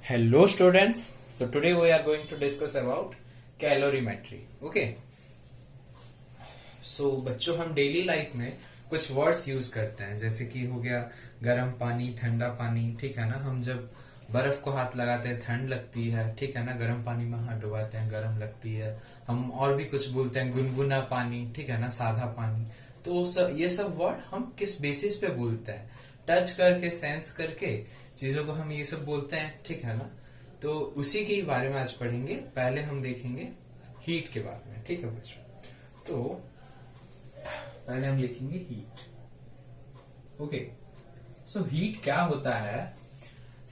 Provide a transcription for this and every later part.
Hello students. So today we are going to discuss about calorimetry. Okay. So बच्चों हम daily life में कुछ words use करते हैं जैसे कि हो गया गर्म पानी, ठंडा पानी, ठीक है ना। हम जब बर्फ को हाथ लगाते हैं ठंड लगती है, ठीक है ना। गर्म पानी में हाथ डुबाते हैं गर्म लगती है। हम और भी कुछ बोलते हैं गुनगुना पानी, ठीक है ना, सादा पानी। तो ये सब वर्ड हम किस बेसिस पे बोलते हैं? टच करके, सेंस करके चीजों को हम ये सब बोलते हैं, ठीक है ना। तो उसी के बारे में आज पढ़ेंगे। पहले हम देखेंगे हीट के बारे में, ठीक है बच्चों। तो पहले हम देखेंगे हीट। ओके, सो हीट क्या होता है?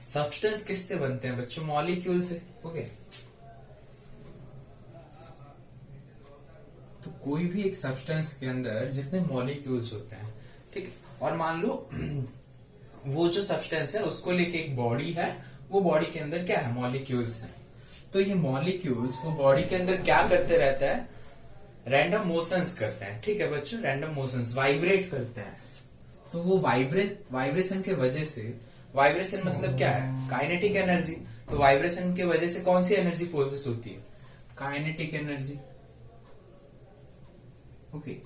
सब्सटेंस किससे बनते हैं बच्चों? मॉलिक्यूल से। ओके, तो कोई भी एक सब्सटेंस के अंदर जितने मॉलिक्यूल्स होते हैं, ठीक है। और मान लो वो जो सब्सटेंस है उसको लेके एक बॉडी है, वो बॉडी के अंदर क्या है? मॉलिक्यूल्स है। तो ये मॉलिक्यूल्स वो बॉडी के अंदर क्या करते रहते हैं? रैंडम मोशंस करते हैं, ठीक है बच्चों। रैंडम मोशंस, वाइब्रेट करते हैं। तो वो वाइब्रेशन के वजह से, वाइब्रेशन मतलब क्या है? Kinetic energy. तो वाइब्रेशन के वजह से कौन सी एनर्जी प्रोसेस होती है? Kinetic energy. ओके,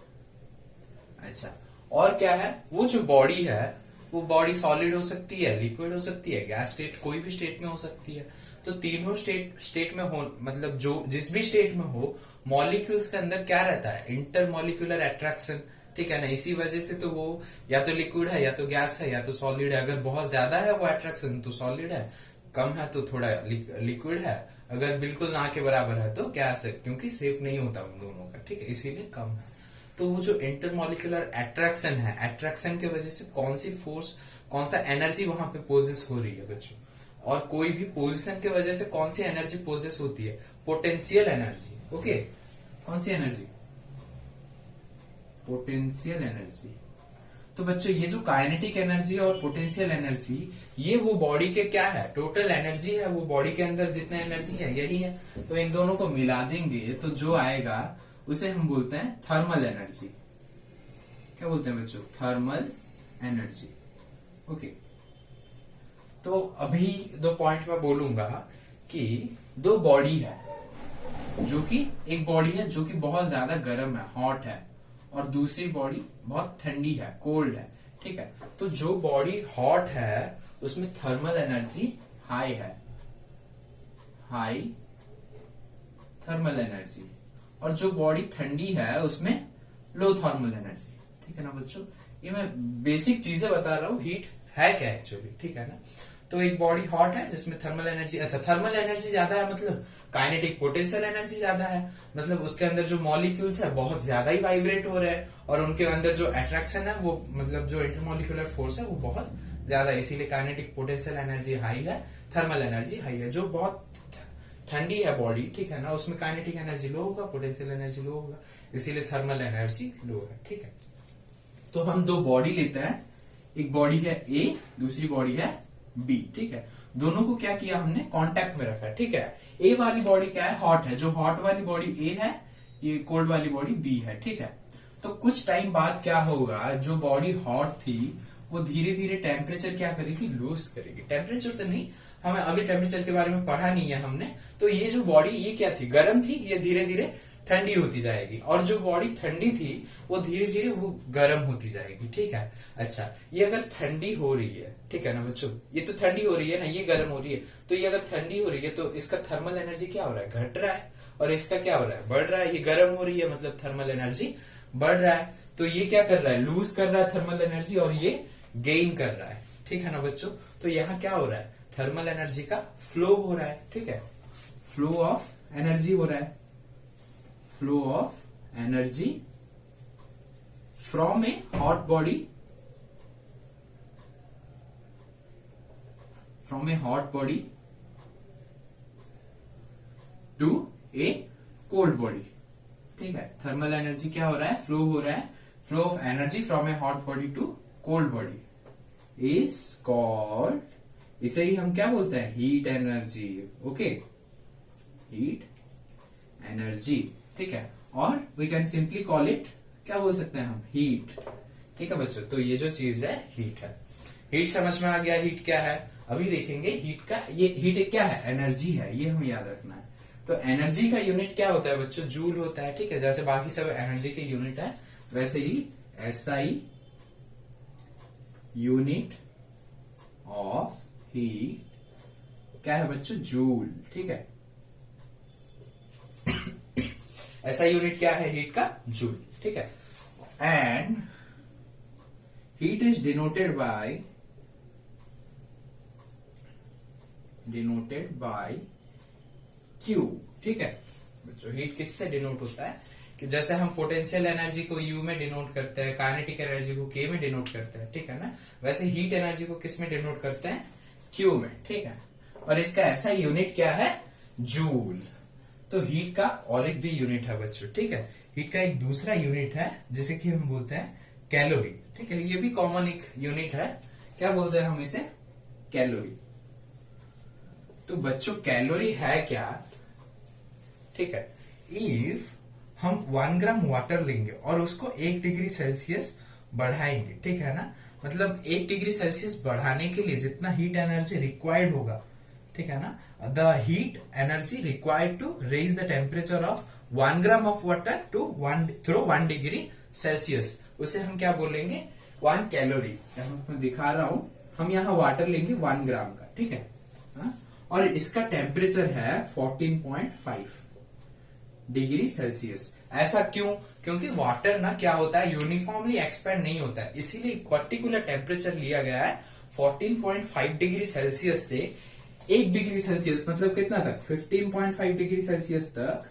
अच्छा। और क्या है? वो जो बॉडी है, वो बॉडी सॉलिड हो सकती है, लिक्विड हो सकती है, गैस स्टेट, कोई भी स्टेट में हो सकती है। तो तीनों स्टेट में हो, मतलब जो जिस भी स्टेट में हो, मॉलिक्यूल्स के अंदर क्या रहता है? इंटरमॉलिक्यूलर अट्रैक्शन, ठीक है ना। इसी वजह से तो वो या तो लिक्विड है, या तो गैस है, या तो सॉलिड है। अगर बहुत ज्यादा है वो अट्रैक्शन तो सॉलिड है, कम है तो थोड़ा लिक्विड है, अगर बिल्कुल ना के बराबर है तो गैस है, क्योंकि शेप नहीं होता उन दोनों का, ठीक है, इसीलिए कम है। तो वो जो इंटरमॉलिक्यूलर अट्रैक्शन है, अट्रैक्शन के वजह से कौन सी फोर्स, कौन सा एनर्जी वहां पे पोजेस हो रही है बच्चों। और कोई भी पोजीशन के वजह से कौन सी एनर्जी पोजेस होती है? Potential energy. ओके, कौन सी एनर्जी? Potential energy. तो बच्चों ये जो काइनेटिक एनर्जी और पोटेंशियल एनर्जी, ये वो बॉडी के क्या है? टोटल एनर्जी है। वो बॉडी के अंदर जितना एनर्जी है यही है। तो इन दोनों को मिला देंगे तो जो आएगा उसे हम बोलते हैं थर्मल एनर्जी। क्या बोलते हैं बच्चों? Thermal energy. ओके, तो अभी दो पॉइंट में बोलूंगा कि दो बॉडी है, जो कि एक बॉडी है जो कि बहुत ज्यादा गर्म है, हॉट है, और दूसरी बॉडी बहुत ठंडी है, कोल्ड है, ठीक है। तो जो बॉडी हॉट है उसमें थर्मल एनर्जी हाई है, हाई थर्मल एनर्जी। और जो बॉडी ठंडी है उसमें लो थर्मल एनर्जी, ठीक है ना बच्चों। ये मैं बेसिक चीजें बता रहा हूँ, हीट है क्या एक्चुअली, ठीक है ना। तो एक बॉडी हॉट है जिसमें थर्मल एनर्जी, अच्छा थर्मल एनर्जी ज्यादा है मतलब काइनेटिक पोटेंशियल एनर्जी ज्यादा है, मतलब उसके अंदर जो मॉलिक्यूल्स है बहुत ज्यादा ही वाइब्रेट हो रहे हैं, और उनके अंदर जो अट्रैक्शन है वो, मतलब जो इंटरमॉलिक्यूलर फोर्स है वो बहुत ज्यादा है, इसीलिए काइनेटिक पोटेंशियल एनर्जी हाई है, थर्मल एनर्जी हाई है। जो बहुत ठंडी है बॉडी, ठीक है ना, उसमें काइनेटिक एनर्जी लो होगा, पोटेंशियल एनर्जी लो होगा, इसीलिए थर्मल एनर्जी लो है, ठीक है। तो हम दो बॉडी लेते हैं, एक बॉडी है ए, दूसरी बॉडी है बी, ठीक है। दोनों को क्या किया हमने? कांटेक्ट में रखा है, ठीक है। ए वाली बॉडी क्या है? हॉट है। जो हॉट वाली बॉडी ए है, ये कोल्ड वाली बॉडी बी है, ठीक है। तो कुछ टाइम बाद क्या होगा? जो बॉडी हॉट थी वो धीरे धीरे टेम्परेचर क्या करेगी? लूज करेगी। टेम्परेचर तो नहीं, हमें अभी टेम्परेचर के बारे में पढ़ा नहीं है हमने। तो ये जो बॉडी, ये क्या थी? गर्म थी, ये धीरे धीरे ठंडी होती जाएगी, और जो बॉडी ठंडी थी वो धीरे धीरे वो गर्म होती जाएगी, ठीक है। अच्छा, ये अगर ठंडी हो रही है, ठीक है ना बच्चों, ये तो ठंडी हो रही है ना, ये गर्म हो रही है, तो ये अगर ठंडी हो रही है तो इसका थर्मल एनर्जी क्या हो रहा है? घट रहा है। और इसका क्या हो रहा है? बढ़ रहा है। ये गर्म हो रही है मतलब थर्मल एनर्जी बढ़ रहा है। तो ये क्या कर रहा है? लूज कर रहा है थर्मल एनर्जी, और ये गेन कर रहा है, ठीक है ना बच्चों। तो यहाँ क्या हो रहा है? थर्मल एनर्जी का फ्लो हो रहा है, ठीक है। फ्लो ऑफ एनर्जी हो रहा है, flow of energy from a hot body, from a hot body to a cold body, ठीक है। थर्मल एनर्जी क्या हो रहा है? फ्लो हो रहा है। Flow of energy from a hot body to cold body is called, इसे ही हम क्या बोलते हैं? Heat energy. Okay, heat energy, ठीक है। और we can simply call it, क्या बोल सकते हैं हम? हीट, ठीक है बच्चों। तो ये जो चीज है हीट है। हीट समझ में आ गया, हीट क्या है। अभी देखेंगे हीट का, ये हीट एक क्या है, एनर्जी है, ये हमें याद रखना है। तो एनर्जी का यूनिट क्या होता है बच्चों, जूल होता है, ठीक है। जैसे बाकी सब एनर्जी के यूनिट है, वैसे ही एसआई यूनिट ऑफ हीट क्या है बच्चों, जूल, ठीक है। ऐसा यूनिट क्या है हीट का, जूल, ठीक है। And heat is denoted by Q, ठीक है बच्चों। हीट किससे डिनोट होता है, कि जैसे हम पोटेंशियल एनर्जी को यू में डिनोट करते हैं, काइनेटिक एनर्जी को के में डिनोट करते हैं, ठीक है ना, वैसे हीट एनर्जी को किस में डिनोट करते हैं, क्यू में, ठीक है। और इसका ऐसा यूनिट क्या है, जूल। तो हीट का और एक भी यूनिट है बच्चों, ठीक है। हीट का एक दूसरा यूनिट है जिसे कि हम बोलते हैं कैलोरी, ठीक है। ये भी कॉमन एक यूनिट है, क्या बोलते हैं हम इसे, कैलोरी। तो बच्चों कैलोरी है क्या, ठीक है। इफ हम 1 ग्राम वाटर लेंगे और उसको 1 डिग्री सेल्सियस बढ़ाएंगे, ठीक है ना, मतलब 1 डिग्री सेल्सियस बढ़ाने के लिए जितना हीट एनर्जी रिक्वायर्ड होगा, ठीक है ना, the heat energy required to raise the temperature of 1 gram of water to 1 degree Celsius, उसे हम क्या बोलेंगे, 1 कैलोरी। मैं दिखा रहा हूं, हम यहाँ वाटर लेंगे 1 ग्राम का, ठीक है, और इसका टेम्परेचर है 14.5 डिग्री सेल्सियस। ऐसा क्यों, क्योंकि वाटर ना क्या होता है, यूनिफॉर्मली एक्सपेंड नहीं होता है, इसीलिए पर्टिकुलर टेम्परेचर लिया गया है 14.5 डिग्री सेल्सियस से 1 डिग्री सेल्सियस, मतलब कितना तक, 15.5 डिग्री सेल्सियस तक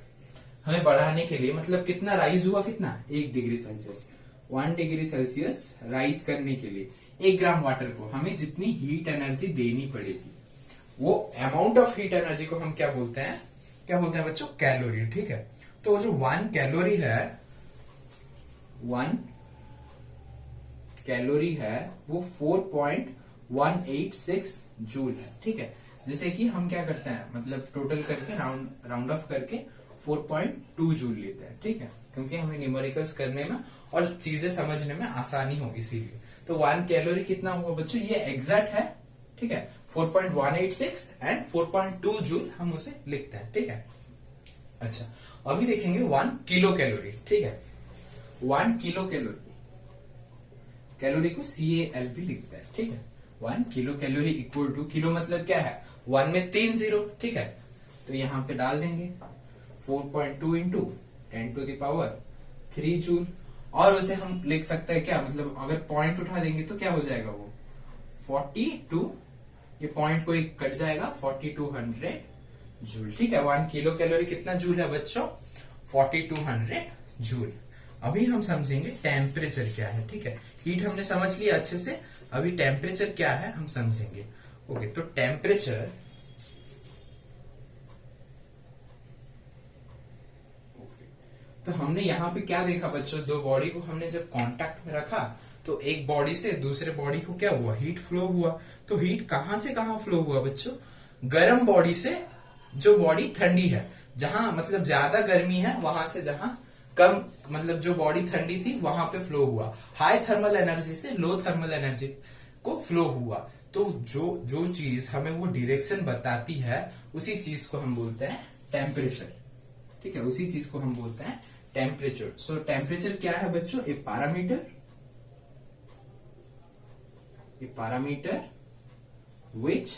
हमें बढ़ाने के लिए, मतलब कितना राइज हुआ, कितना, 1 degree Celsius, 1 degree Celsius rise करने के लिए 1 ग्राम वाटर को हमें जितनी हीट एनर्जी देनी पड़ेगी, वो अमाउंट ऑफ हीट एनर्जी को हम क्या बोलते हैं, क्या बोलते हैं बच्चों, कैलोरी, ठीक है। तो जो 1 कैलोरी है, 1 कैलोरी है वो 4.186 जूल है, ठीक है। जैसे कि हम क्या करते हैं, मतलब टोटल करके राउंड ऑफ करके 4.2 जूल लेते हैं, ठीक है, क्योंकि हमें न्यूमेरिकल्स करने में और चीजें समझने में आसानी हो, इसीलिए। तो 1 कैलोरी कितना हुआ बच्चों, ये एग्जैक्ट है, ठीक है, 4.186 एंड 4.2 जूल हम उसे लिखते हैं, ठीक है। अच्छा, अभी देखेंगे 1 किलो कैलोरी, ठीक है। 1 किलो कैलोरी, कैलोरी को CAL भी लिखते हैं, ठीक है। 1 kilo calorie equal to, kilo मतलब क्या है, 1 में 3 जीरो, ठीक है, तो यहां पे डाल देंगे 4.2 इंटू 10⁻³ जूल, और उसे हम लिख सकते हैं क्या, मतलब अगर पॉइंट उठा देंगे तो क्या हो जाएगा, वो 42, ये पॉइंट कोई कट जाएगा, 4200 जूल, ठीक है। 1 किलो कैलोरी कितना जूल है बच्चों, 4200 जूल। अभी हम समझेंगे टेम्परेचर क्या है, ठीक है। हीट हमने समझ लिया अच्छे से, अभी टेम्परेचर क्या है हम समझेंगे। ओके, तो टेम्परेचर, तो हमने यहाँ पे क्या देखा बच्चों, दो बॉडी को हमने जब कांटेक्ट में रखा तो एक बॉडी से दूसरे बॉडी को क्या हुआ, हीट फ्लो हुआ। तो हीट कहां से कहां फ्लो हुआ बच्चों, गर्म बॉडी से जो बॉडी ठंडी है, जहां मतलब ज्यादा गर्मी है वहां से जहां कम, मतलब जो बॉडी ठंडी थी वहां पे फ्लो हुआ। हाई थर्मल एनर्जी से लो थर्मल एनर्जी को फ्लो हुआ। तो जो चीज हमें वो डायरेक्शन बताती है उसी चीज को हम बोलते हैं टेम्परेचर, ठीक है, उसी चीज को हम बोलते हैं टेम्परेचर। सो टेम्परेचर क्या है बच्चों, ए parameter which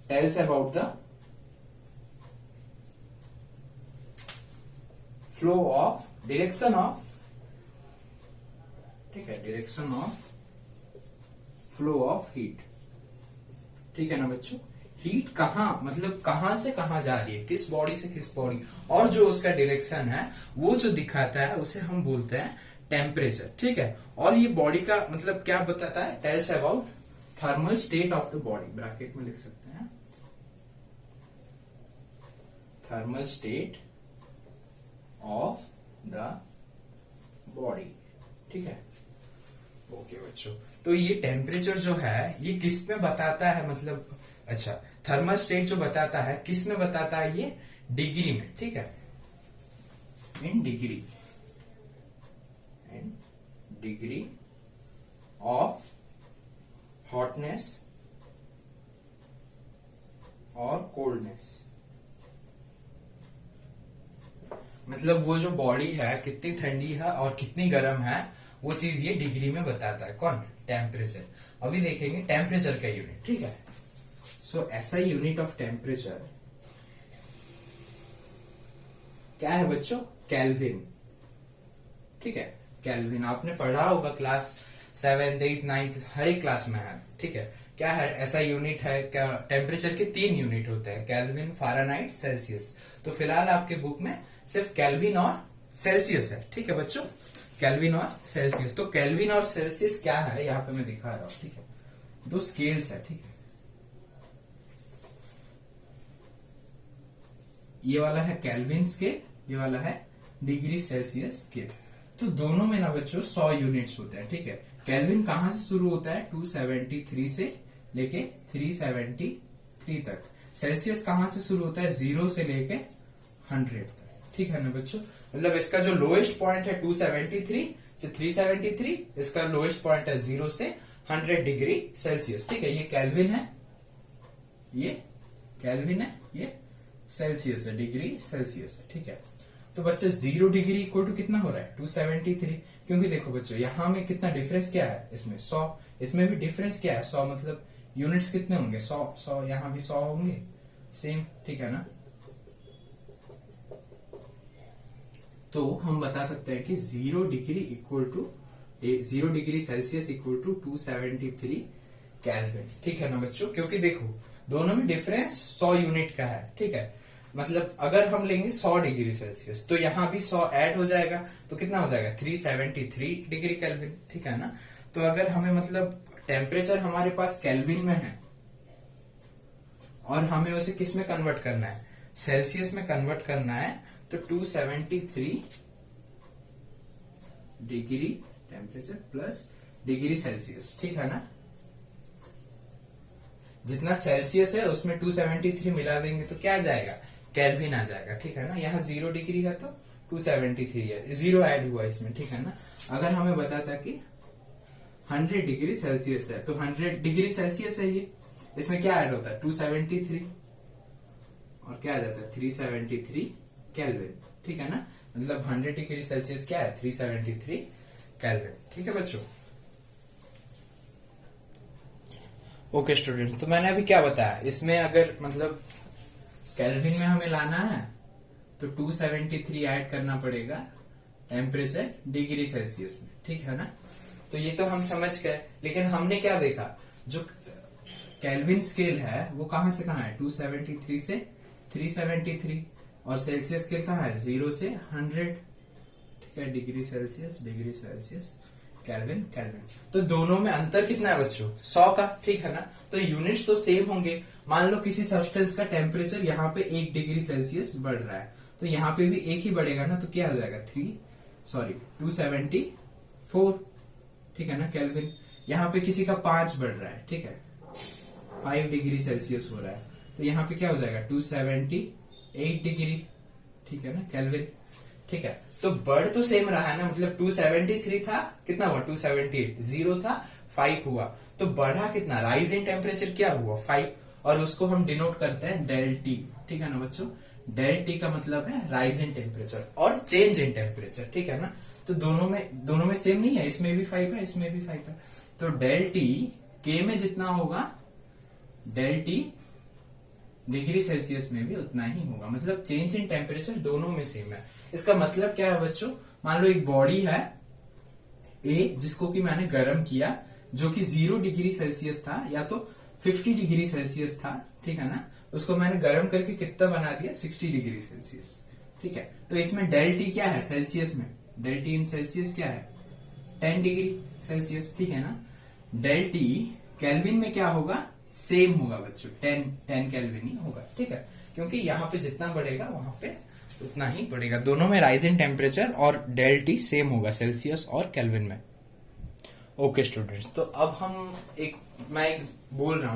tells about the flow of direction of, ठीक है, direction of flow of heat, ठीक है ना बच्चों। हीट कहां, मतलब कहां से कहां जा रही है, किस बॉडी से किस बॉडी, और जो उसका डायरेक्शन है वो जो दिखाता है उसे हम बोलते हैं टेम्परेचर, ठीक है। और ये बॉडी का मतलब क्या बताता है, tells about thermal state of the body, bracket में लिख सकते हैं thermal state of the body, ठीक है। ओके बच्चों, तो ये टेम्परेचर जो है ये किस में बताता है, मतलब अच्छा, थर्मल स्टेट जो बताता है किस में बताता है, ये डिग्री में, ठीक है, इन डिग्री ऑफ हॉटनेस और कोल्डनेस। मतलब वो जो बॉडी है कितनी ठंडी है और कितनी गर्म है, वो चीज ये डिग्री में बताता है। कौन? टेम्परेचर। अभी देखेंगे टेम्परेचर का यूनिट, ठीक है। सो ऐसा यूनिट ऑफ टेम्परेचर क्या है बच्चों? केल्विन, ठीक है। केल्विन आपने पढ़ा होगा क्लास 7th 8th 9th हर एक क्लास में है, ठीक है। क्या है? ऐसा यूनिट है क्या? टेम्परेचर के 3 यूनिट होते हैं, केल्विन, फ़ारेनहाइट, सेल्सियस। तो फिलहाल आपके बुक में सिर्फ केल्विन और सेल्सियस है, ठीक है बच्चों। केल्विन और सेल्सियस। तो केल्विन और सेल्सियस क्या है यहाँ पे मैं दिखा रहा हूं, ठीक है। दो स्केल्स है, ठीक है। ये वाला है केल्विन स्केल, ये वाला है डिग्री सेल्सियस स्केल। तो दोनों में ना बच्चों 100 यूनिट्स होते हैं, ठीक है। केल्विन कहां से शुरू होता है? 273 से लेके 373 तक। सेल्सियस कहां से शुरू होता है? 0 से लेके 100 तक, ठीक है ना बच्चों। मतलब इसका जो लोएस्ट पॉइंट है 273 से 373, इसका लोएस्ट पॉइंट है 0 से 100 डिग्री सेल्सियस, ठीक है। ये केल्विन है, ये केल्विन है, ये सेल्सियस है, डिग्री सेल्सियस है, ठीक है। तो बच्चे 0 डिग्री इक्वल टू कितना हो रहा है? 273। क्योंकि देखो बच्चों यहां में कितना डिफरेंस क्या है? इसमें 100, इसमें भी डिफरेंस क्या है? 100। मतलब यूनिट्स कितने होंगे? 100 यहां भी 100 होंगे, सेम, ठीक है ना। तो हम बता सकते हैं कि 0 degree equal to 0 degree Celsius equal to 273 Kelvin, ठीक है ना बच्चों। क्योंकि देखो दोनों में डिफरेंस 100 यूनिट का है, ठीक है। मतलब अगर हम लेंगे 100 डिग्री सेल्सियस तो यहां भी 100 ऐड हो जाएगा, तो कितना हो जाएगा? 373 डिग्री केल्विन, ठीक है ना। तो अगर हमें मतलब टेम्परेचर हमारे पास केल्विन में है और हमें उसे किस में कन्वर्ट करना है? सेल्सियस में कन्वर्ट करना है। तो 273 degree temperature plus degree Celsius, ठीक है ना। जितना सेल्सियस है उसमें 273 मिला देंगे तो क्या आ जाएगा? केल्विन आ जाएगा, ठीक है ना। यहाँ 0 डिग्री है तो 273 है, 0 ऐड हुआ इसमें, ठीक है ना। अगर हमें बताता कि 100 डिग्री सेल्सियस है तो 100 डिग्री सेल्सियस है ये, इसमें क्या ऐड होता है? 273 और क्या आ जाता है? 373 केल्विन, ठीक है ना। मतलब 100 डिग्री सेल्सियस क्या है? 373 केल्विन, ठीक है बच्चों। ओके स्टूडेंट्स, तो मैंने अभी क्या बताया, इसमें अगर मतलब केल्विन में हमें लाना है तो 273 ऐड करना पड़ेगा टेम्परेचर डिग्री सेल्सियस में, ठीक है ना। तो ये तो हम समझ गए, लेकिन हमने क्या देखा? जो केल्विन स्केल है वो कहां से कहां है? 273 से 373, और सेल्सियस स्केल कहां है? 0 से 100, ठीक है। Degree Celsius kelvin kelvin. तो दोनों में अंतर कितना है बच्चों? 100 का, ठीक है ना। तो यूनिट्स तो सेम होंगे। मान लो किसी सब्सटेंस का टेम्परेचर यहाँ पे 1 डिग्री सेल्सियस बढ़ रहा है, तो यहाँ पे भी 1 ही बढ़ेगा ना, तो क्या हो जाएगा? 274, ठीक है ना केल्विन। यहाँ पे किसी का 5 बढ़ रहा है, ठीक है, 5 डिग्री सेल्सियस हो रहा है, तो यहाँ पे क्या हो जाएगा? 278 डिग्री, ठीक है ना केल्विन, ठीक है। तो बढ़ तो सेम रहा है ना, मतलब 273 था, कितना हुआ? 278, 0 था, 5 हुआ, तो बढ़ा कितना? राइज इन टेम्परेचर क्या हुआ? 5, और उसको हम डिनोट करते हैं डेल टी, ठीक है ना बच्चों। डेल टी का मतलब है राइज इन टेम्परेचर और चेंज इन टेम्परेचर, ठीक है ना। तो दोनों में सेम नहीं है, इसमें भी 5 है, इसमें भी 5 है। तो डेल टी के में जितना होगा, डेल टी डिग्री सेल्सियस में भी उतना ही होगा। मतलब चेंज इन टेम्परेचर दोनों में सेम है। इसका मतलब क्या है बच्चों? मान लो एक बॉडी है ए, जिसको कि मैंने गर्म किया, जो कि 0 डिग्री सेल्सियस था या तो 50 डिग्री सेल्सियस था, ठीक है ना। उसको मैंने गर्म करके कितना बना दिया? 60 डिग्री सेल्सियस, ठीक है। तो इसमें डेल टी क्या है सेल्सियस में? डेल टी इन सेल्सियस क्या है? 10 डिग्री सेल्सियस, ठीक है ना। डेल टी केल्विन में क्या होगा? सेम होगा बच्चों, 10 केल्विन ही होगा, ठीक है। क्योंकि यहाँ पे जितना बढ़ेगा वहां पे उतना ही बढ़ेगा। दोनों में राइज इन टेम्परेचर और डेल टी सेम होगा सेल्सियस और केल्विन में। ओके स्टूडेंट्स, तो अब हम मैं एक बोल रहा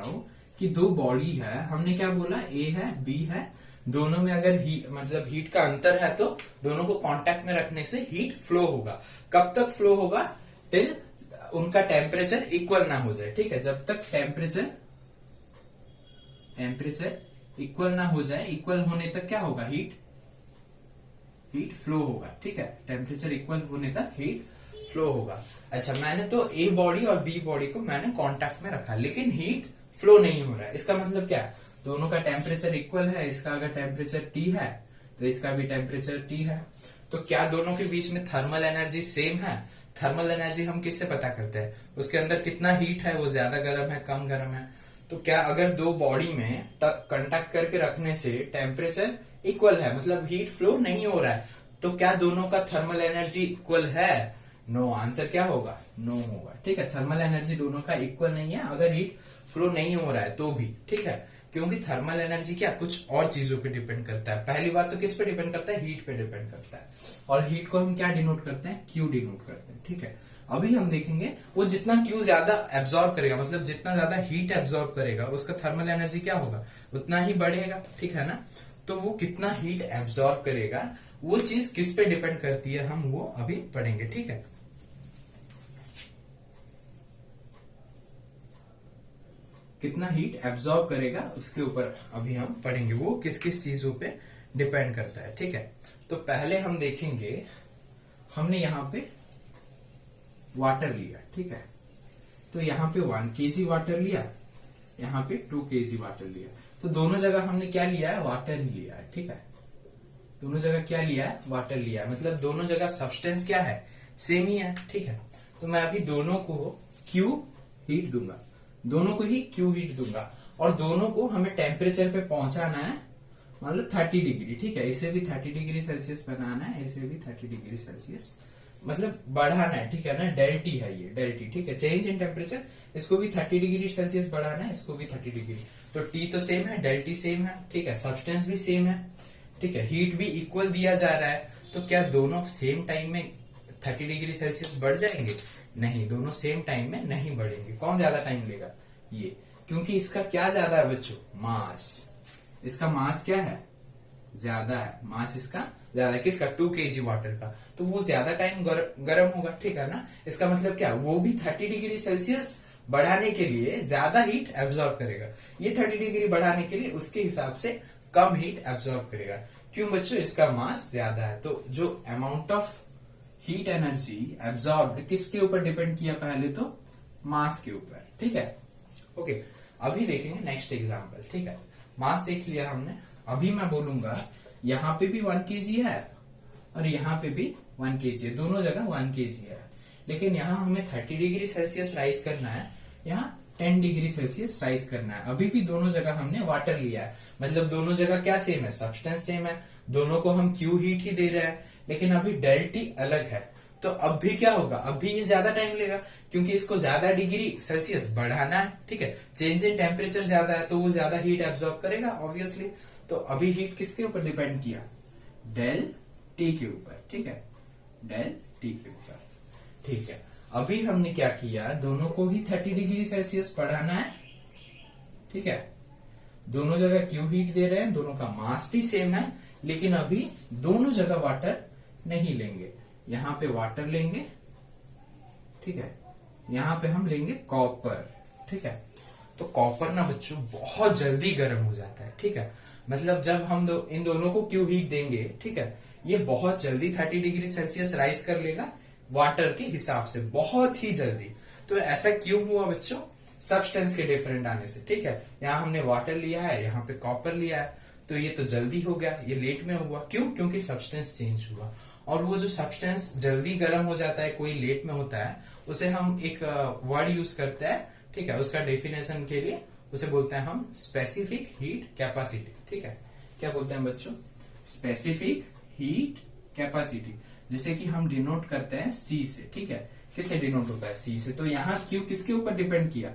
हूँ कि दो बॉडी है, हमने क्या बोला? ए है, बी है, दोनों में अगर हीट का अंतर है तो दोनों को कांटेक्ट में रखने से हीट फ्लो होगा। कब तक फ्लो होगा? टिल उनका टेम्परेचर इक्वल ना हो जाए, ठीक है। जब तक टेम्परेचर इक्वल ना हो जाए, इक्वल होने तक क्या होगा, हीट फ्लो होगा। ठीक है, टेम्परेचर इक्वल होने तक हीट फ्लो होगा। अच्छा, मैंने तो ए बॉडी और बी बॉडी को मैंने कांटेक्ट में रखा, लेकिन हीट फ्लो नहीं हो रहा है। इसका मतलब क्या, दोनों का टेम्परेचर इक्वल है। इसका अगर टेम्परेचर T है तो इसका भी टेम्परेचर T है। तो क्या दोनों के बीच में थर्मल एनर्जी सेम है? थर्मल एनर्जी हम किससे पता करते हैं, उसके अंदर कितना हीट है, वो ज्यादा गर्म है कम गर्म है। तो क्या अगर दो बॉडी में कंटेक्ट करके रखने से टेम्परेचर इक्वल है, मतलब हीट फ्लो नहीं हो रहा है, तो क्या दोनों का थर्मल एनर्जी इक्वल है? नो, आंसर क्या होगा, नो होगा। ठीक है, थर्मल एनर्जी दोनों का इक्वल नहीं है अगर हीट फ्लो नहीं हो रहा है तो भी। ठीक है, क्योंकि थर्मल एनर्जी क्या कुछ और चीजों पे डिपेंड करता है। पहली बात तो किस पे डिपेंड करता है, हीट पे डिपेंड करता है। और हीट को हम क्या डिनोट करते हैं, क्यू डिनोट करते हैं। ठीक है, अभी हम देखेंगे वो जितना क्यू ज्यादा एब्जॉर्ब करेगा, मतलब जितना ज्यादा हीट एब्जॉर्ब करेगा, उसका थर्मल एनर्जी क्या होगा, उतना ही बढ़ेगा। ठीक है ना, तो वो कितना हीट एब्जॉर्ब करेगा वो चीज किस पे डिपेंड करती है, हम वो अभी पढ़ेंगे। ठीक है, कितना हीट एब्जॉर्ब करेगा उसके ऊपर अभी हम पढ़ेंगे, वो किस किस चीजों पे डिपेंड करता है। ठीक है, तो पहले हम देखेंगे, हमने यहाँ पे वाटर लिया। ठीक है, तो यहाँ पे 1 kg वाटर लिया, यहाँ पे 2 kg वाटर लिया। तो दोनों जगह हमने क्या लिया है, वाटर ही लिया है। ठीक है, दोनों जगह क्या लिया है, वाटर लिया है, मतलब दोनों जगह सब्सटेंस क्या है, सेम ही है। ठीक है, तो मैं अभी दोनों को क्यू हीट दूंगा, दोनों को ही क्यू हीट दूंगा, और दोनों को हमें टेम्परेचर पे पहुंचाना है, मतलब 30 डिग्री। ठीक है, इसे भी 30 डिग्री सेल्सियस बनाना है, इसे भी 30 डिग्री सेल्सियस मतलब बढ़ाना है। ठीक है ना, डेल टी है ये, डेल टी। ठीक है, चेंज इन टेम्परेचर, इसको भी 30 डिग्री सेल्सियस बढ़ाना है, इसको भी 30 डिग्री। तो टी तो सेम है, डेल टी सेम है। ठीक है, सब्सटेंस भी सेम है। ठीक है, हीट भी इक्वल दिया जा रहा है, तो क्या दोनों सेम टाइम में 30 डिग्री सेल्सियस बढ़ जाएंगे? नहीं, दोनों सेम टाइम में नहीं बढ़ेंगे। कौन ज्यादा टाइम लेगा, ये, क्योंकि इसका क्या ज्यादा है बच्चों, मास। इसका मास क्या है, ज्यादा है, मास इसका ज्यादा है। किसका, 2 kg वाटर का, तो वो ज्यादा टाइम गर्म होगा। ठीक है ना, इसका मतलब क्या, वो भी 30 डिग्री सेल्सियस बढ़ाने के लिए ज्यादा हीट एब्जॉर्ब करेगा, ये 30 डिग्री बढ़ाने के लिए उसके हिसाब से कम हीट एब्जॉर्ब करेगा। क्यों बच्चों, इसका मास ज्यादा है। तो जो amount of heat energy absorb किसके ऊपर डिपेंड किया, पहले तो मास के ऊपर। ठीक है, ओके, अभी देखेंगे नेक्स्ट एग्जांपल। ठीक है, मास देख लिया हमने, अभी मैं बोलूंगा यहाँ पे भी 1 kg है और यहाँ पे भी 1 kg है, दोनों जगह 1 kg है, लेकिन यहाँ हमें 30 डिग्री सेल्सियस राइज करना है, यहाँ 10 डिग्री सेल्सियस राइज करना है। अभी भी दोनों जगह हमने वाटर लिया है, मतलब दोनों जगह क्या सेम है, सब्सटेंस सेम है, दोनों को हम क्यू हीट ही दे रहे हैं, लेकिन अभी डेल टी अलग है। तो अब भी क्या होगा, अब भी ये ज्यादा टाइम लेगा, क्योंकि इसको ज्यादा डिग्री सेल्सियस बढ़ाना है। ठीक है, चेंज इन टेम्परेचर ज्यादा है, तो वो ज्यादा हीट एब्जॉर्ब करेगा ऑब्वियसली। तो अभी हीट किसके ऊपर डिपेंड किया, डेल टी के ऊपर। ठीक है, डेल टी के ऊपर। ठीक है, अभी हमने क्या किया, दोनों को ही 30 डिग्री सेल्सियस बढ़ाना है। ठीक है, दोनों जगह क्यू हीट दे रहे हैं, दोनों का मास भी सेम है, लेकिन अभी दोनों जगह वाटर नहीं लेंगे, यहाँ पे वाटर लेंगे। ठीक है, यहाँ पे हम लेंगे कॉपर। ठीक है, तो कॉपर ना बच्चों बहुत जल्दी गर्म हो जाता है। ठीक है, मतलब जब हम इन दोनों को क्यू हीट देंगे, ठीक है, ये बहुत जल्दी 30 डिग्री सेल्सियस राइज कर लेगा वाटर के हिसाब से, बहुत ही जल्दी। तो ऐसा क्यों हुआ बच्चों, सब्सटेंस के डिफरेंट आने से। ठीक है, यहाँ हमने वाटर लिया है, यहाँ पे कॉपर लिया है, तो ये तो जल्दी हो गया, ये लेट में हुआ। क्यों, क्योंकि सब्सटेंस चेंज हुआ। और वो जो सब्सटेंस जल्दी गर्म हो जाता है, कोई लेट में होता है, उसे हम एक वर्ड यूज करते हैं। ठीक है, उसका डेफिनेशन के लिए उसे बोलते हैं हम स्पेसिफिक हीट कैपेसिटी। ठीक है, क्या बोलते हैं बच्चों, स्पेसिफिक हीट कैपेसिटी, जिसे कि हम डिनोट करते हैं सी से। ठीक है, किससे डिनोट होता है, सी से। तो यहाँ क्यू किसके ऊपर डिपेंड किया,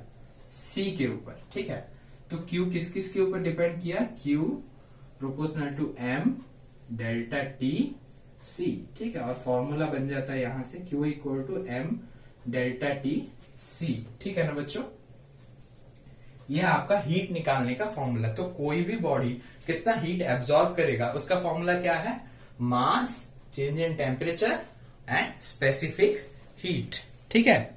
सी के ऊपर। ठीक है, तो क्यू किस किस के ऊपर डिपेंड किया, Q proportional to M delta T C. ठीक है, और फॉर्मूला बन जाता है यहाँ से Q equal to M delta T C. ठीक है ना बच्चों, यह आपका हीट निकालने का फॉर्मूला। तो कोई भी बॉडी कितना हीट एब्जॉर्ब करेगा, उसका फॉर्मूला क्या है, mass, change in temperature and specific heat. ठीक है,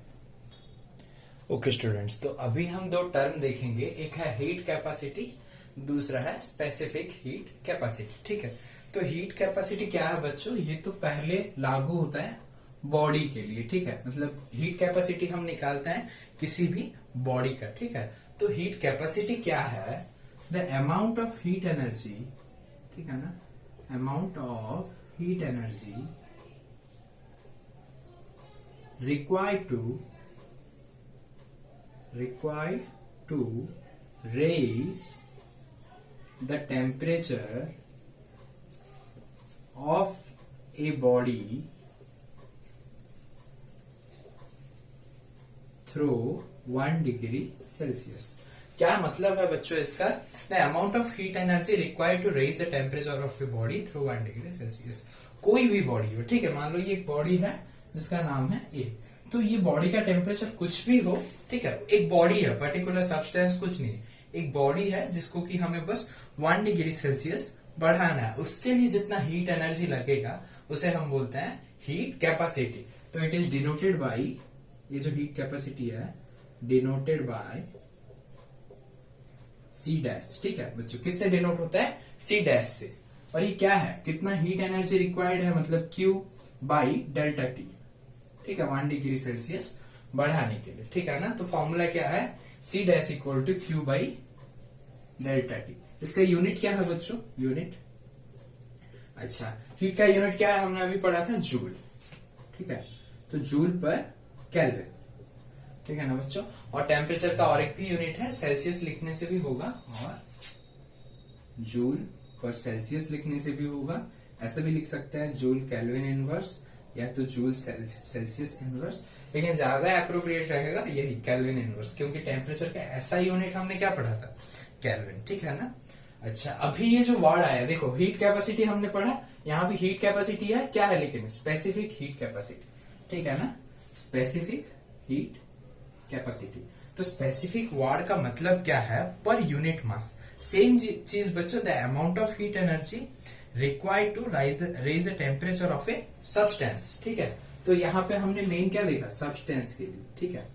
ओके स्टूडेंट्स, तो अभी हम दो टर्म देखेंगे, एक है हीट कैपेसिटी दूसरा है स्पेसिफिक हीट कैपेसिटी। ठीक है, तो हीट कैपेसिटी क्या है बच्चों, ये तो पहले लागू होता है बॉडी के लिए। ठीक है, मतलब हीट कैपेसिटी हम निकालते हैं किसी भी बॉडी का। ठीक है, तो हीट कैपेसिटी क्या है, the amount of heat energy, ठीक है ना, amount of heat energy required to raise the temperature of a body through 1 degree सेल्सियस। क्या मतलब है बच्चों इसका, the amount of heat energy required to raise the temperature of a body through 1 degree Celsius. कोई भी बॉडी हो, ठीक है, मान लो ये एक बॉडी है जिसका नाम है ए, तो ये बॉडी का टेम्परेचर कुछ भी हो, ठीक है, एक बॉडी है, पर्टिकुलर सब्सटेंस कुछ नहीं, एक बॉडी है जिसको कि हमें बस 1 डिग्री सेल्सियस बढ़ाना है, उसके लिए जितना हीट एनर्जी लगेगा उसे हम बोलते हैं हीट कैपेसिटी। तो इट इज डिनोटेड बाई, ये जो हीट कैपेसिटी है डिनोटेड बाय सी डैश। ठीक है बच्चों, किससे डिनोट होता है, सी डैश से। और ये क्या है, कितना हीट एनर्जी रिक्वायर्ड है, मतलब Q बाई डेल्टा टी। ठीक है, 1 डिग्री सेल्सियस बढ़ाने के लिए। ठीक है ना, तो फॉर्मूला क्या है, C dash equal to Q by delta T. इसका यूनिट क्या है बच्चों, यूनिट, अच्छा हीट का यूनिट क्या है, हमने अभी पढ़ा था जूल। ठीक है, तो जूल पर केल्विन। ठीक है ना बच्चों, और टेम्परेचर का और एक भी यूनिट है, सेल्सियस लिखने से भी होगा और जूल पर सेल्सियस लिखने से भी होगा। ऐसा भी लिख सकते हैं जूल केल्विन इनवर्स या तो जूल सेल्सियस इनवर्स, लेकिन ज्यादा एप्रोप्रिएट रहेगा यही केल्विन इनवर्स, क्योंकि टेम्परेचर का ऐसा यूनिट हमने क्या पढ़ा था, केल्विन। ठीक है ना, अच्छा अभी ये जो वर्ड आया देखो, हीट कैपेसिटी हमने पढ़ा, यहाँ भी हीट कैपेसिटी है, क्या है लेकिन स्पेसिफिक हीट कैपेसिटी। ठीक है ना, स्पेसिफिक हीट कैपेसिटी। तो स्पेसिफिक वर्ड का मतलब क्या है, पर यूनिट मास। सेम चीज बच्चों, the amount of heat energy required to raise the temperature of a substance. ठीक है, तो यहाँ पे हमने मेन क्या देखा, सब्सटेंस के लिए। ठीक है,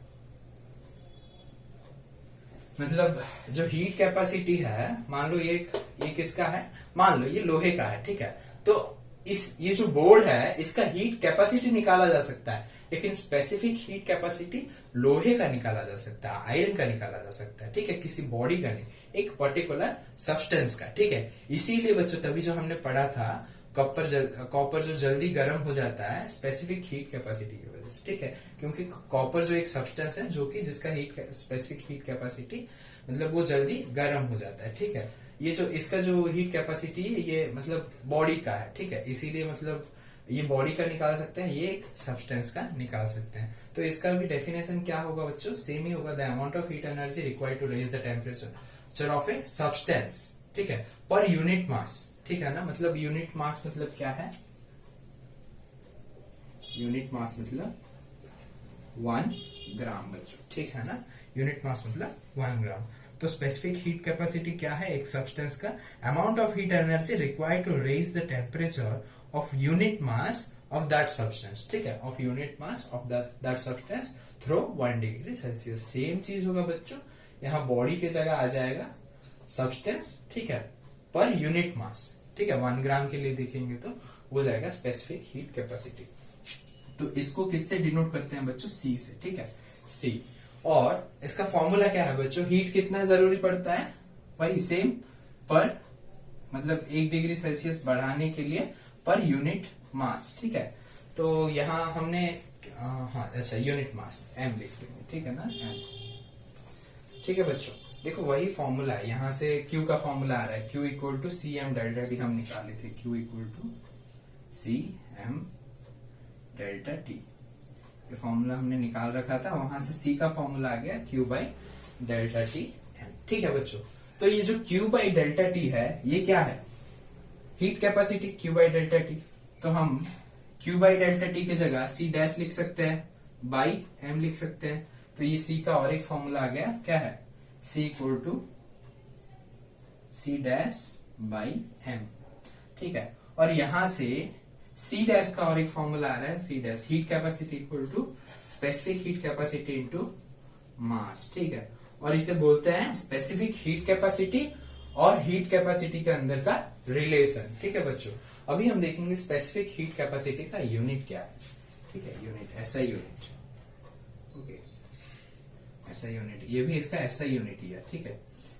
मतलब जो हीट कैपेसिटी है, मान लो ये किसका है, मान लो ये लोहे का है। ठीक है, तो ये जो बोर्ड है इसका हीट कैपेसिटी निकाला जा सकता है, लेकिन स्पेसिफिक हीट कैपेसिटी लोहे का निकाला जा सकता है, आयरन का निकाला जा सकता है। ठीक है, किसी बॉडी का नहीं, एक पर्टिकुलर सब्सटेंस का। ठीक है, इसीलिए बच्चों तभी जो हमने पढ़ा था, कॉपर जो जल्दी गर्म हो जाता है स्पेसिफिक हीट कैपेसिटी की वजह से। ठीक है, क्योंकि कॉपर जो एक सब्सटेंस है जो कि जिसका स्पेसिफिक हीट कैपेसिटी मतलब वो जल्दी गर्म हो जाता है। ठीक है, ये जो इसका जो हीट कैपेसिटी है ये मतलब बॉडी का है। ठीक है, इसीलिए मतलब ये बॉडी का निकाल सकते हैं, ये एक सब्सटेंस का निकाल सकते हैं। तो इसका भी डेफिनेशन क्या होगा बच्चों, सेम ही होगा, the amount of heat energy required to raise the temperature of a substance. ठीक है, पर यूनिट मास। ठीक है ना, मतलब यूनिट मास मतलब क्या है, यूनिट मास मतलब 1 ग्राम बच्चों। ठीक है ना, यूनिट मास मतलब 1 ग्राम। तो स्पेसिफिक हीट कैपेसिटी क्या है, एक सब्सटेंस का amount of heat energy required to raise the temperature of unit mass of that substance. ठीक है, of unit mass of that substance through 1 degree Celsius. Same चीज होगा बच्चों, यहाँ बॉडी की जगह आ जाएगा सब्सटेंस। ठीक है, पर यूनिट मास। ठीक है, 1 ग्राम के लिए देखेंगे तो हो जाएगा स्पेसिफिक हीट कैपेसिटी। तो इसको किससे डिनोट करते हैं बच्चों, सी से। ठीक है, सी। और इसका फॉर्मूला क्या है बच्चों, हीट कितना जरूरी पड़ता है, वही सेम, पर मतलब 1 डिग्री सेल्सियस बढ़ाने के लिए पर यूनिट मास। ठीक है, तो यहाँ हमने हाँ अच्छा यूनिट मास m लिख देंगे। ठीक है ना, m। ठीक है बच्चों, देखो वही फॉर्मूला है, यहाँ से Q का फॉर्मूला आ रहा है, Q equal to C M delta T हम निकाले थे, Q equal to C M delta T. ये फॉर्मूला हमने निकाल रखा था, वहां से C का फॉर्मूला आ गया Q by delta T M. ठीक है बच्चों, तो ये जो Q बाई डेल्टा टी है ये क्या है, heat capacity Q by delta T. तो हम Q बाई डेल्टा टी की जगह C डैश लिख सकते हैं, बाई M लिख सकते हैं। तो ये C का और एक फॉर्मूला आ गया, क्या है, C equal to C dash by M। ठीक है, और यहां से C डैश का और एक फॉर्मूला आ रहा है, C dash heat capacity equal to specific heat capacity into mass. ठीक है, और इसे बोलते हैं स्पेसिफिक हीट कैपेसिटी और हीट कैपेसिटी के अंदर का रिलेशन। ठीक है बच्चों, अभी हम देखेंगे स्पेसिफिक हीट कैपेसिटी का यूनिट क्या है। ठीक है, unit SI unit. Okay, SI unit, ये भी इसका एसआई यूनिट ही है। ठीक है,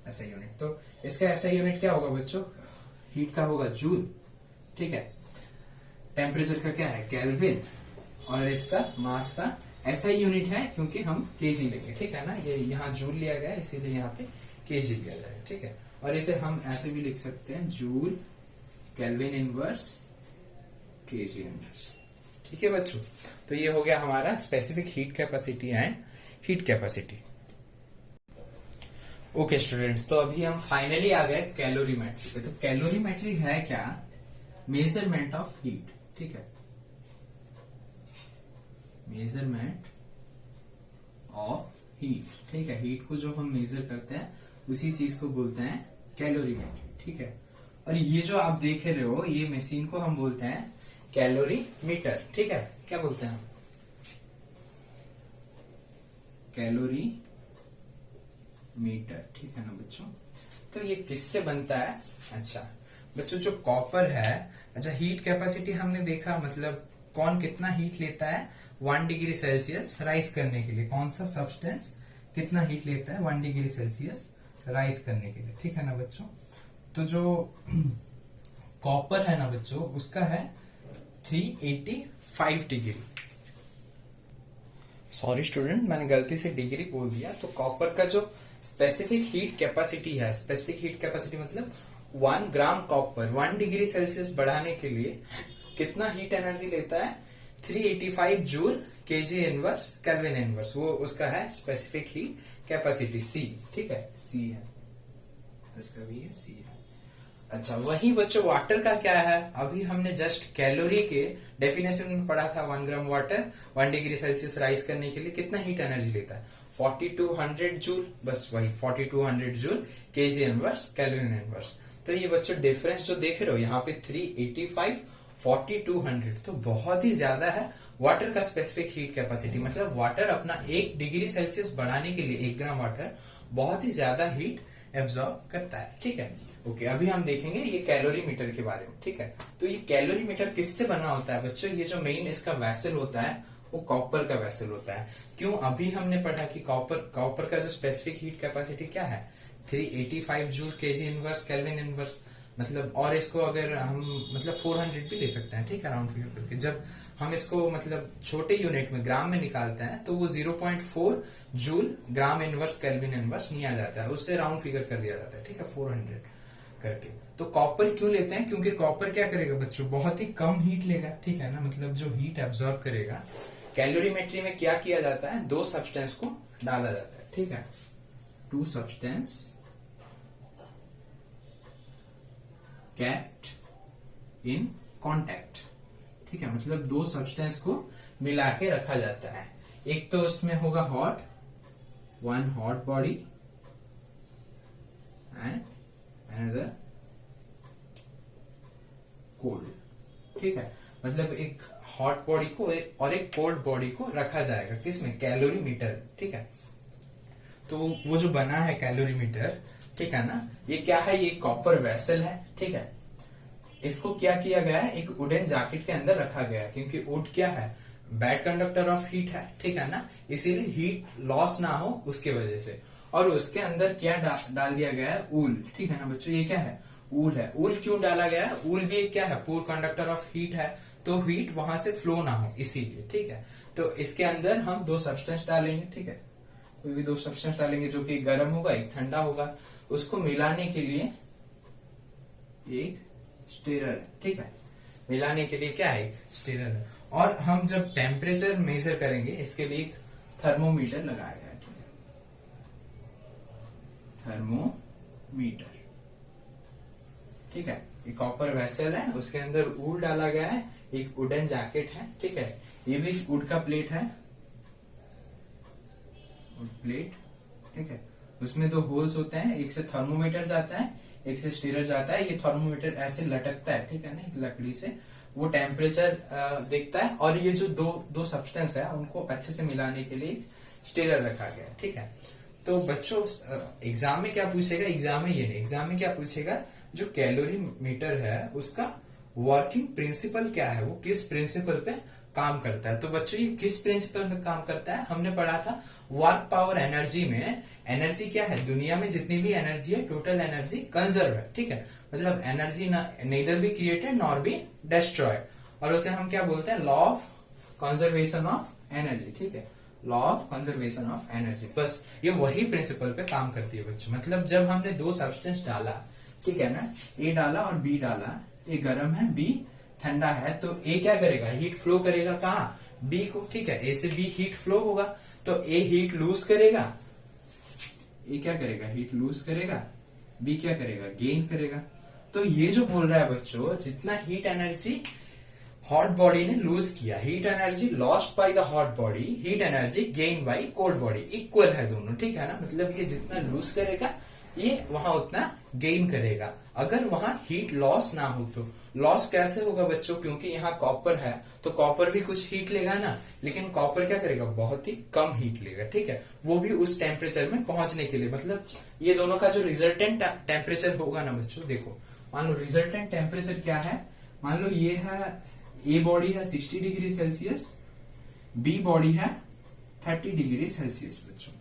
एसआई यूनिट, तो इसका एसआई यूनिट क्या होगा बच्चों, हीट का होगा जूल। ठीक है, टेम्परेचर का क्या है केल्विन, और इसका मास का एसआई यूनिट है क्योंकि हम केजी लेंगे। ठीक है ना, ये यहाँ जूल लिया गया है इसीलिए यहाँ पे केजी लिया जाएगा। ठीक है, और इसे हम ऐसे भी लिख सकते हैं joule kelvin inverse KG inverse. ठीक है बच्चों, तो ये हो गया हमारा specific heat capacity and heat capacity. Okay students, तो अभी हम फाइनली आ गए कैलोरीमेट्री पे। तो कैलोरीमेट्री है क्या, मेजरमेंट ऑफ हीट। ठीक है, मेजरमेंट ऑफ हीट। ठीक है, हीट को जो हम मेजर करते हैं उसी चीज को बोलते हैं कैलोरीमेट्री। ठीक है, और ये जो आप देख रहे हो ये मशीन को हम बोलते हैं कैलोरीमीटर। ठीक है, क्या बोलते हैं हम, कैलोरी मीटर। ठीक है ना बच्चों, तो ये किससे बनता है। अच्छा बच्चों, जो कॉपर है, अच्छा हीट कैपेसिटी हमने देखा, मतलब कौन कितना हीट लेता है 1 डिग्री सेल्सियस राइज करने के लिए, कौन सा सब्सटेंस कितना हीट लेता है 1 डिग्री सेल्सियस राइज करने के लिए। ठीक है ना बच्चों, तो जो कॉपर है ना बच्चों उसका है 385 डिग्री। सॉरी स्टूडेंट, मैंने गलती से डिग्री बोल दिया। तो कॉपर का जो स्पेसिफिक हीट कैपेसिटी है, स्पेसिफिक हीट कैपेसिटी मतलब 1 ग्राम कॉपर 1 डिग्री सेल्सियस बढ़ाने के लिए कितना हीट एनर्जी लेता है, 385 joule KG inverse kelvin inverse, वो उसका है स्पेसिफिक हीट कैपेसिटी सी। ठीक है, सी है, इसका भी है सी है। अच्छा, वही बच्चों वाटर का क्या है, अभी हमने जस्ट कैलोरी के डेफिनेशन में पढ़ा था, 1 gram water 1 degree Celsius rise करने के लिए कितना हीट एनर्जी लेता है, 4200 जूल। बस वही 4200 joule KG inverse kelvin inverse. तो ये बच्चों डिफरेंस जो देख रहे हो यहाँ पे 385 4200, तो बहुत ही ज्यादा है वाटर का स्पेसिफिक हीट कैपेसिटी। मतलब वाटर अपना 1 डिग्री सेल्सियस बढ़ाने के लिए 1 ग्राम वाटर बहुत ही ज्यादा हीट एब्जॉर्ब करता है। ठीक है, ओके, अभी हम देखेंगे ये कैलोरीमीटर के बारे में। ठीक है, तो ये कैलोरीमीटर किससे बना होता है बच्चों, ये जो मेन इसका वैसल होता है वो कॉपर का वैसल होता है। क्यों, अभी हमने पढ़ा कि कॉपर का जो स्पेसिफिक हीट कैपेसिटी क्या है 385 joule KG inverse kelvin inverse, मतलब, और इसको अगर हम मतलब 400 भी ले सकते हैं। ठीक है, राउंड फिगर करके जब हम इसको मतलब छोटे यूनिट में ग्राम में निकालते हैं तो वो 0.4 जूल ग्राम इनवर्स केल्विन इनवर्स नहीं आ जाता है, उससे राउंड फिगर कर दिया जाता है। ठीक है, 400 करके। तो कॉपर क्यों लेते हैं, क्योंकि कॉपर क्या करेगा बच्चों, बहुत ही कम हीट लेगा। ठीक है ना, मतलब जो हीट एब्जॉर्ब करेगा। कैलोरीमेट्री में क्या किया जाता है, 2 सब्सटेंस को डाला जाता है। ठीक है, 2 सब्सटेंस kept in contact। ठीक है, मतलब 2 सब्सटेंस को मिला के रखा जाता है। एक तो उसमें होगा hot, 1 hot body and another cold. ठीक है, मतलब एक हॉट बॉडी को और एक कोल्ड बॉडी को रखा जाएगा किसमें, कैलोरीमीटर। ठीक है, तो वो जो बना है कैलोरीमीटर, ठीक है ना, ये क्या है, ये कॉपर वेसल है। ठीक है, इसको क्या किया गया है, एक वुडन जैकेट के अंदर रखा गया है, क्योंकि वुड क्या है, बैड कंडक्टर ऑफ हीट है। ठीक है ना, इसीलिए हीट लॉस ना हो उसके वजह से। और उसके अंदर क्या डाल दिया गया है, ऊल। ठीक है ना बच्चों, ये क्या है, ऊल है। ऊल क्यों डाला गया है, ऊल भी क्या है, पूर कंडक्टर ऑफ हीट है, तो हीट वहां से फ्लो ना हो इसीलिए। ठीक है, तो इसके अंदर हम 2 सब्सटेंस डालेंगे। ठीक है, कोई भी 2 सब्सटेंस डालेंगे, जो कि गर्म होगा एक ठंडा होगा, उसको मिलाने के लिए एक स्टीरर है। ठीक है, मिलाने के लिए क्या है, एक स्टीरर है। और हम जब टेम्परेचर मेजर करेंगे इसके लिए एक थर्मोमीटर लगाया गया है। ठीक है, थर्मोमीटर। ठीक है, एक कॉपर वेसल है, उसके अंदर वुड डाला गया है, एक वुडन जैकेट है। ठीक है, ये भी वुड का प्लेट है, वुड प्लेट। ठीक है, उसमें 2 होल्स होते हैं, एक से थर्मोमीटर जाता है, एक से स्टीरर जाता है। ये थर्मोमीटर ऐसे लटकता है। ठीक है ना, एक लकड़ी से वो टेम्परेचर देखता है, और ये जो दो सब्सटेंस है उनको अच्छे से मिलाने के लिए स्टीरर रखा गया है। ठीक है, तो बच्चों एग्जाम में क्या पूछेगा, एग्जाम में ये नहीं, एग्जाम में क्या पूछेगा, जो कैलोरीमीटर है उसका वर्किंग प्रिंसिपल क्या है, वो किस प्रिंसिपल पे काम करता है। तो बच्चों ये किस प्रिंसिपल पे काम करता है, हमने पढ़ा था वर्क पावर एनर्जी में। एनर्जी क्या है, दुनिया में जितनी भी एनर्जी है टोटल एनर्जी कंजर्व है, ठीक है, मतलब energy nether be created nor be destroyed, और उसे हम क्या बोलते हैं, law of conservation of energy, ठीक है, law of conservation of energy. बस ये वही प्रिंसिपल पे काम करती है बच्चों। मतलब जब हमने दो सब्सटेंस डाला, ठीक है ना, ए डाला और बी डाला, ए गर्म है बी ठंडा है, तो ए क्या करेगा, हीट फ्लो करेगा कहा, बी को, ठीक है, ए से बी हीट फ्लो होगा, तो ए हीट लूज करेगा, ए क्या करेगा, हीट लूज करेगा, बी क्या करेगा, गेन करेगा। तो ये जो बोल रहा है बच्चों, जितना हीट एनर्जी हॉट बॉडी ने लूज किया, heat energy lost by the hot body, heat energy gain by cold body, equal है दोनों, ठीक है ना, मतलब ये जितना लूज करेगा ये वहां उतना गेन करेगा। अगर वहां हीट लॉस ना हो तो लॉस कैसे होगा बच्चों, क्योंकि यहाँ कॉपर है तो कॉपर भी कुछ हीट लेगा ना, लेकिन कॉपर क्या करेगा, बहुत ही कम हीट लेगा, ठीक है, वो भी उस टेम्परेचर में पहुंचने के लिए। मतलब ये दोनों का जो रिजल्टेंट टेम्परेचर होगा ना बच्चों, देखो मान लो रिजल्टेंट टेम्परेचर क्या है, मान लो ये है ए बॉडी है 60 डिग्री सेल्सियस, बी बॉडी है 30 डिग्री सेल्सियस बच्चों।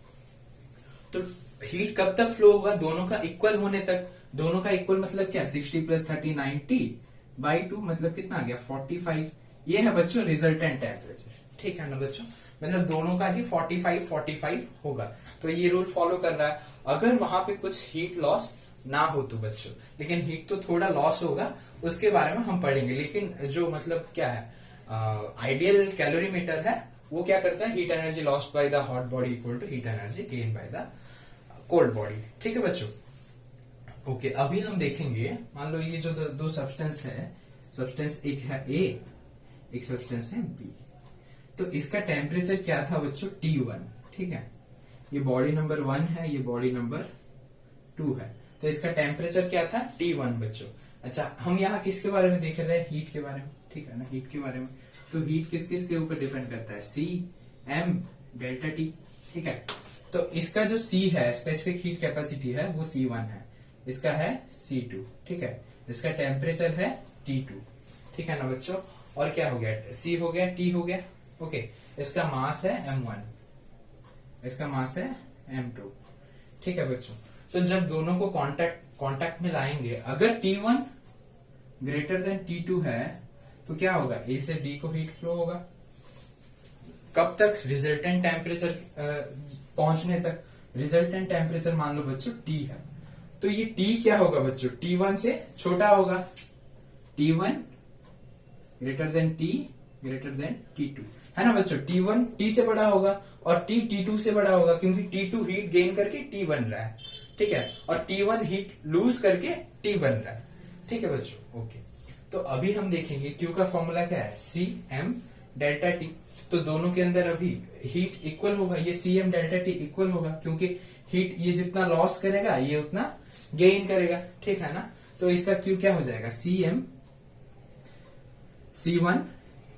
तो हीट कब तक फ्लो होगा, दोनों का इक्वल होने तक। दोनों का इक्वल मतलब क्या, 60 प्लस 30 90 बाई 2 मतलब कितना आ गया 45। ये है बच्चों रिजल्टेंट टेम्परेचर, ठीक है ना बच्चों, मतलब दोनों का ही 45 होगा। तो ये रूल फॉलो कर रहा है। अगर वहां पे कुछ हीट लॉस ना हो तो बच्चों, लेकिन हीट तो थोड़ा लॉस होगा, उसके बारे में हम पढ़ेंगे। लेकिन जो मतलब क्या है, आइडियल कैलोरीमीटर है वो क्या करता है, heat energy lost by the hot body equal to heat energy gain by the cold body, ठीक है बच्चों। ओके, अभी हम देखेंगे, मान लो ये जो दो सब्सटेंस है, सब्सटेंस एक है ए, एक सब्सटेंस है बी, तो इसका टेम्परेचर क्या था बच्चों, T1, ठीक है, ये बॉडी नंबर 1 है, ये बॉडी नंबर 2 है, तो इसका टेम्परेचर क्या था T1 बच्चों। अच्छा, हम यहाँ किसके बारे में देख रहे हैं, हीट के बारे में, ठीक है ना, हीट के बारे में। तो हीट किस किस के ऊपर डिपेंड करता है, C M डेल्टा T, ठीक है। तो इसका जो C है, स्पेसिफिक हीट कैपेसिटी है, वो C1 है, इसका है C2, ठीक है, इसका टेम्परेचर है T2, ठीक है ना बच्चों। और क्या हो गया, C हो गया, T हो गया, ओके, इसका मास है M1, इसका मास है M2, ठीक है बच्चों। तो जब दोनों को कांटेक्ट में लाएंगे, अगर T1 ग्रेटर देन T2 है तो क्या होगा, A से B को हीट फ्लो होगा, कब तक, रिजल्टेंट टेम्परेचर पहुंचने तक। रिजल्टेंट टेम्परेचर मान लो बच्चों T है, तो ये T क्या होगा बच्चों, T1 से छोटा होगा, T1 greater than T greater than T2, है ना बच्चों। T1 T से बड़ा होगा और T T2 से बड़ा होगा, क्योंकि T2 हीट गेन करके T बन रहा है, ठीक है, और T1 हीट लूज करके T बन रहा है, ठीक है बच्चों। ओके, तो अभी हम देखेंगे Q का फॉर्मूला क्या है, CM डेल्टा T। तो दोनों के अंदर अभी हीट इक्वल होगा, ये CM डेल्टा T इक्वल होगा, क्योंकि हीट ये जितना लॉस करेगा ये उतना गेन करेगा, ठीक है ना। तो इसका Q क्या हो जाएगा, C1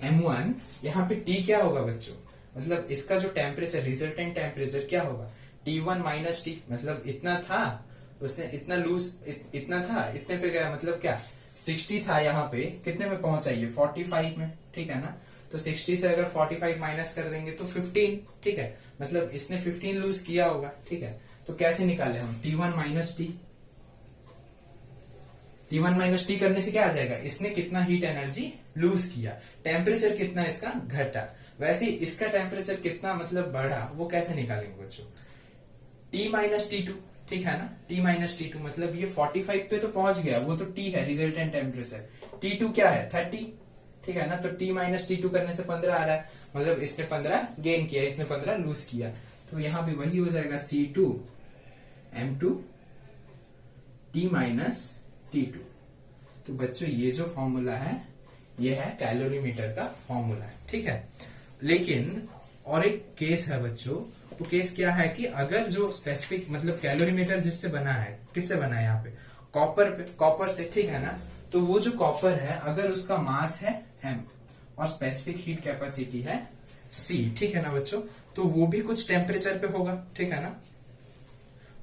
M1, यहाँ पे T क्या होगा बच्चों, मतलब इसका जो टेम्परेचर, रिजल्टेंट टेम्परेचर क्या होगा, T1 माइनस T, मतलब इतना था, उसने इतना लूज, इतना था, इतने पे गया, मतलब क्या 60 था, यहाँ पे कितने में पहुंचा, ये 45 में, ठीक है ना। तो 60 से अगर 45 माइनस कर देंगे तो 15, ठीक है, मतलब इसने 15 लूज किया होगा, ठीक है। तो कैसे निकाले हम, T1 minus T, T1 minus T करने से क्या आ जाएगा, इसने कितना हीट एनर्जी लूज किया, टेम्परेचर कितना इसका घटा, वैसे इसका टेम्परेचर कितना मतलब बढ़ा, वो कैसे निकालेंगे बच्चों, T माइनस T2, ठीक है ना, T माइनस T2 मतलब ये 45 पे तो पहुंच गया, वो तो T है रिजल्टेंट टेम्परेचर, T2 क्या है 30, ठीक है ना। तो T माइनस T2 करने से 15 आ रहा है, मतलब इसने 15 गेन किया, इसने 15 लूज किया, तो यहां भी वही हो जाएगा C2 M2 T minus T2। तो बच्चों ये जो फॉर्मूला है ये है कैलोरीमीटर का फॉर्मूला है, ठीक है। लेकिन और एक केस है बच्चों, तो केस क्या है कि अगर जो स्पेसिफिक मतलब कैलोरीमीटर जिससे बना है, किससे बना है यहाँ पे, कॉपर से, ठीक है ना। तो वो जो कॉपर है, अगर उसका मास है M और स्पेसिफिक हीट कैपेसिटी है C, ठीक है ना बच्चों, तो वो भी कुछ टेम्परेचर पे होगा, ठीक है ना।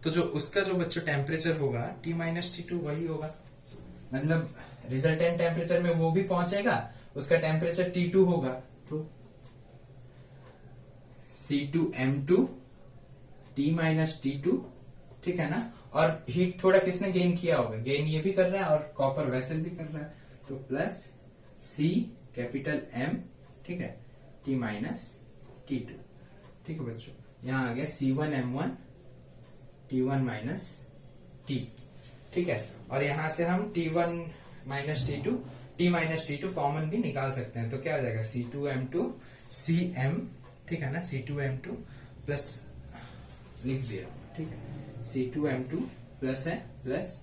तो जो उसका जो बच्चों टेम्परेचर होगा T माइनस T2 वही होगा, मतलब रिजल्टेंट टेम्परेचर में वो भी पहुंचेगा, उसका टेम्परेचर T2 होगा, तो C2M2 T माइनस T2, ठीक है ना। और हीट थोड़ा किसने गेन किया होगा, गेन ये भी कर रहा है और कॉपर वेसल भी कर रहा है, तो प्लस C कैपिटल M, ठीक है, T माइनस T2, ठीक है बच्चों। यहां आ गया C1M1 T1 माइनस T, ठीक है। और यहां से हम T1 minus T2 T minus T2 common भी निकाल सकते हैं, तो क्या आ जाएगा C2M2 CM, ठीक है ना, C2M2 प्लस लिख दिया, ठीक है, C2M2 प्लस है प्लस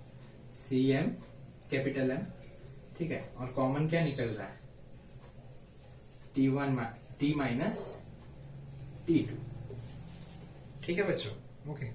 CM कैपिटल M, ठीक है। और कॉमन क्या निकल रहा है T माइनस T2, ठीक है बच्चों, ओके।